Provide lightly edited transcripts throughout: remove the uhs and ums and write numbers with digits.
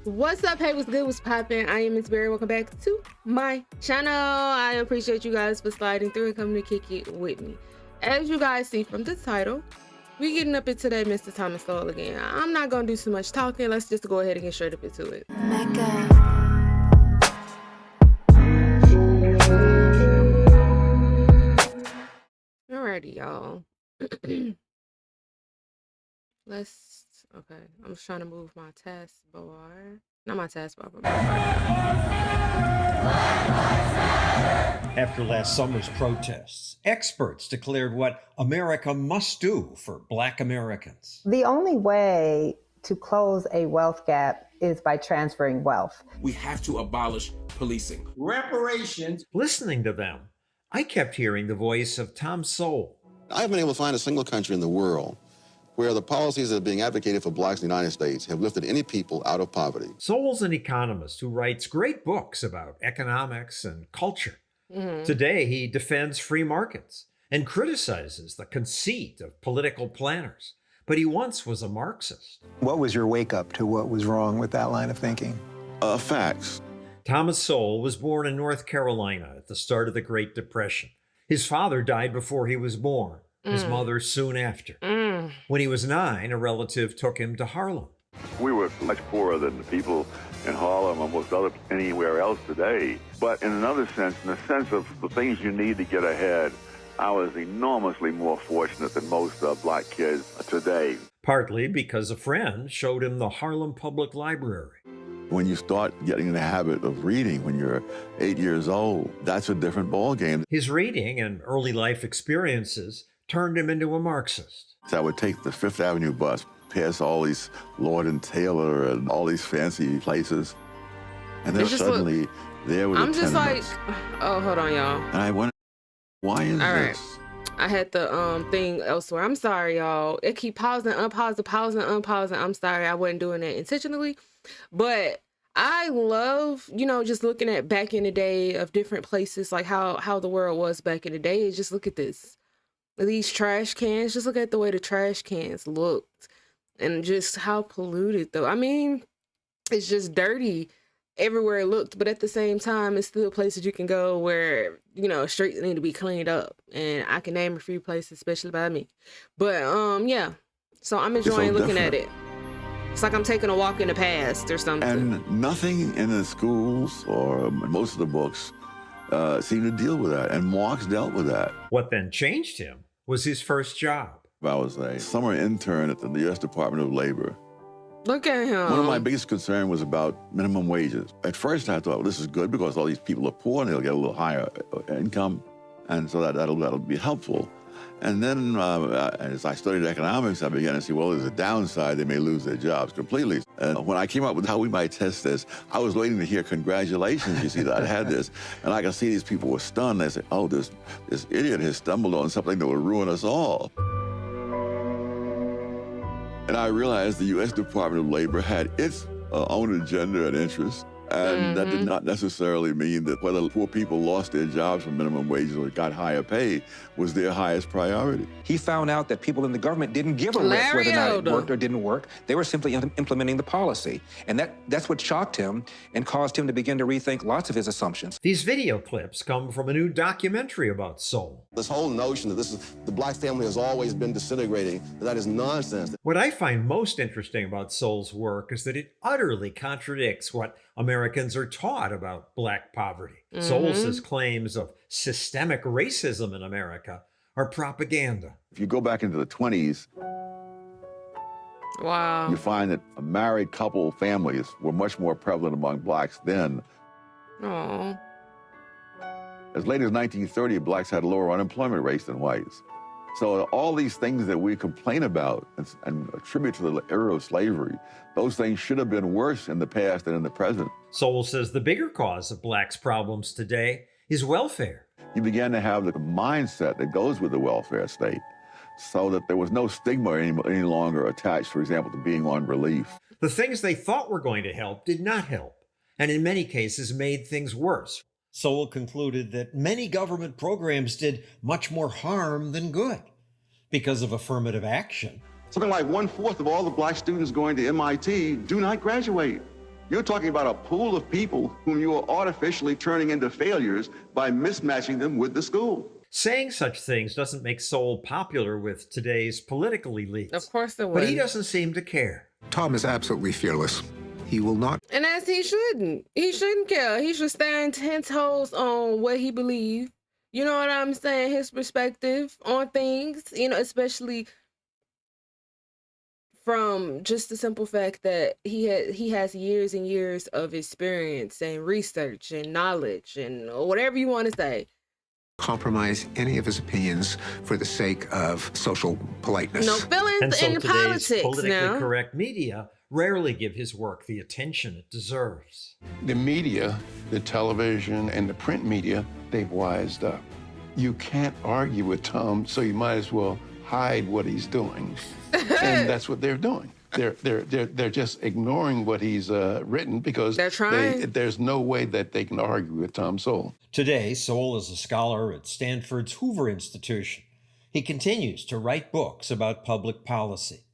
What's up? Hey, what's good? What's poppin'? I am Miss Berry. Welcome back to my channel. I appreciate you guys for sliding through and coming to kick it with me. As you guys see from the title, we getting up into that Mr. Thomas Sowell again. I'm not gonna do too much talking. Let's just go ahead and get straight up into it. Alrighty, y'all. Okay. I'm just trying to move my taskbar. Not my taskbar, but After last summer's protests, experts declared what America must do for Black Americans. The only way to close a wealth gap is by transferring wealth. We have to abolish policing. Reparations. Listening to them, I kept hearing the voice of Tom Sowell. I haven't been able to find a single country in the world where the policies that are being advocated for blacks in the United States have lifted any people out of poverty. Sowell's an economist who writes great books about economics and culture. Today, he defends free markets and criticizes the conceit of political planners. But he once was a Marxist. What was your wake up to what was wrong with that line of thinking? Facts. Thomas Sowell was born in North Carolina at the start of the Great Depression. His father died before he was born, his mother soon after. When he was 9, a relative took him to Harlem. We were much poorer than the people in Harlem or most anywhere else today. But in another sense, in the sense of the things you need to get ahead, I was enormously more fortunate than most black kids today. Partly because a friend showed him the Harlem Public Library. When you start getting in the habit of reading when you're 8 years old, that's a different ballgame. His reading and early life experiences turned him into a Marxist. So I would take the Fifth Avenue bus, pass all these Lord and Taylor and all these fancy places, and then suddenly there were I'm just like, tenements. oh, hold on, y'all. And I wondered, why is All right. this? I had the thing elsewhere. I'm sorry, y'all. It keep pausing, unpausing. I'm sorry. I wasn't doing that intentionally. But I love, just looking at back in the day of different places, like how the world was back in the day. Just look at this. These trash cans, just look at the way the trash cans looked and just how polluted though. I mean, it's just dirty everywhere it looked, but at the same time, it's still places you can go where, streets need to be cleaned up. And I can name a few places, especially by me. But yeah, so I'm enjoying looking at it. It's like I'm taking a walk in the past or something. And nothing in the schools or most of the books seemed to deal with that, and Marx dealt with that. What then changed him was his first job. I was a summer intern at the U.S. Department of Labor. Look at him. One of my biggest concerns was about minimum wages. At first I thought, well, this is good because all these people are poor and they'll get a little higher income, and so that'll be helpful. And then as I studied economics, I began to see, well, there's a downside. They may lose their jobs completely. And when I came up with how we might test this, I was waiting to hear congratulations, you see, that I had this. And I could see these people were stunned. They said, oh, this idiot has stumbled on something that will ruin us all. And I realized the U.S. Department of Labor had its own agenda and interests. And that did not necessarily mean that whether poor people lost their jobs for minimum wages or got higher pay was their highest priority. He found out that people in the government didn't give a rip whether or not it worked or didn't work. They were simply implementing the policy. And that's what shocked him and caused him to begin to rethink lots of his assumptions. These video clips come from a new documentary about Sowell. This whole notion that the black family has always been disintegrating, that is nonsense. What I find most interesting about Sowell's work is that it utterly contradicts what Americans are taught about black poverty. Sowell's claims of systemic racism in America are propaganda. If you go back into the 20s, Wow. you find that married couple families were much more prevalent among blacks then. Oh. As late as 1930, blacks had lower unemployment rates than whites. So all these things that we complain about and attribute to the era of slavery, those things should have been worse in the past than in the present. Sowell says the bigger cause of blacks' problems today is welfare. You began to have the mindset that goes with the welfare state, so that there was no stigma any longer attached, for example, to being on relief. The things they thought were going to help did not help, and in many cases made things worse. Sowell concluded that many government programs did much more harm than good because of affirmative action. Something like 1/4 of all the black students going to MIT do not graduate. You're talking about a pool of people whom you are artificially turning into failures by mismatching them with the school. Saying such things doesn't make Sowell popular with today's political elites. Of course it But he wouldn't. doesn't seem to care. Tom is absolutely fearless. He will not. And as he shouldn't. He shouldn't care. He should stand 10 toes on what he believes. You know what I'm saying? His perspective on things, you know, especially from just the simple fact that he has years and years of experience and research and knowledge and whatever you want to say. Compromise any of his opinions for the sake of social politeness. No feelings And so in today's politics politically now. correct media rarely give his work the attention it deserves. The media, the television, and the print media, they've wised up. You can't argue with Tom, so you might as well hide what he's doing. And that's what they're doing. They're just ignoring what he's written because they're trying. There's no way that they can argue with Tom Sowell. Today, Sowell is a scholar at Stanford's Hoover Institution. He continues to write books about public policy.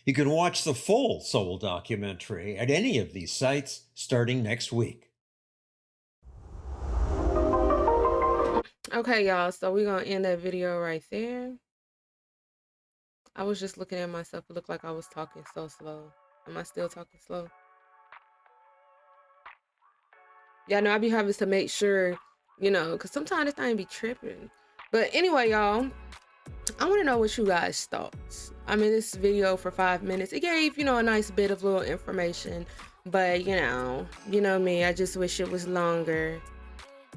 You can watch the full Sowell documentary at any of these sites starting next week. Okay, y'all, so we're gonna end that video right there. I was just looking at myself. It looked like I was talking so slow. Am I still talking slow? Yeah, no, I be having to make sure, you know, because sometimes this thing be tripping. But anyway, y'all, I want to know what you guys thought. I mean, this video for 5 minutes, it gave, you know, a nice bit of little information. But, you know me, I just wish it was longer.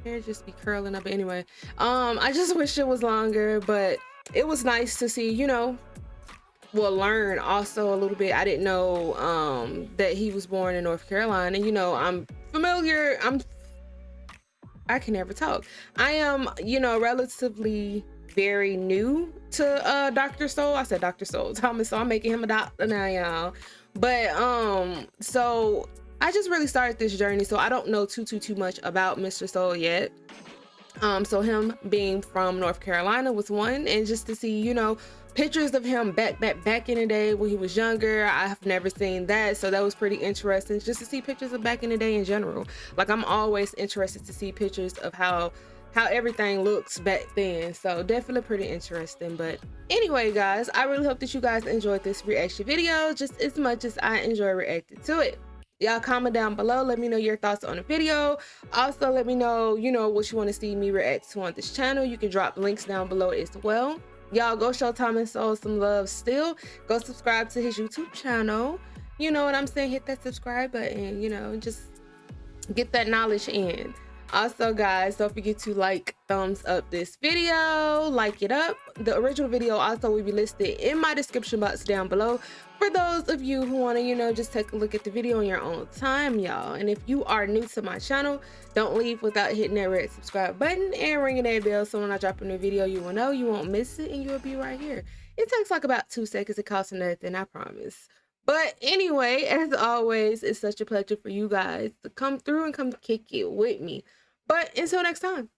Hair just be curling up. Anyway, I just wish it was longer, but it was nice to see, you know, learn also a little bit. I didn't know that he was born in North Carolina. You know, I can never talk. I am, you know, relatively very new to Dr. Sowell. I said Dr. Sowell, Thomas, so I'm making him a doctor now, y'all. But so I just really started this journey, so I don't know too much about Mr. Sowell yet. So him being from North Carolina was one, and just to see, you know, pictures of him back in the day when he was younger. I have never seen that, so that was pretty interesting, just to see pictures of back in the day in general. Like, I'm always interested to see pictures of how everything looks back then, so definitely pretty interesting. But anyway, guys, I really hope that you guys enjoyed this reaction video just as much as I enjoy reacting to it. Y'all comment down below, let me know your thoughts on the video. Also, let me know, you know, what you want to see me react to on this channel. You can drop links down below as well. Y'all go show Thomas Sowell some love still. Go subscribe to his YouTube channel. You know what I'm saying? Hit that subscribe button, you know, just get that knowledge in. Also, guys, don't forget to thumbs up this video, like it up. The original video also will be listed in my description box down below for those of you who want to, you know, just take a look at the video in your own time, y'all. And if you are new to my channel, don't leave without hitting that red subscribe button and ringing that bell, so when I drop a new video, you will know, you won't miss it, and you'll be right here. It takes like about 2 seconds. It costs nothing, I promise. But anyway, as always, it's such a pleasure for you guys to come through and come kick it with me. But until next time.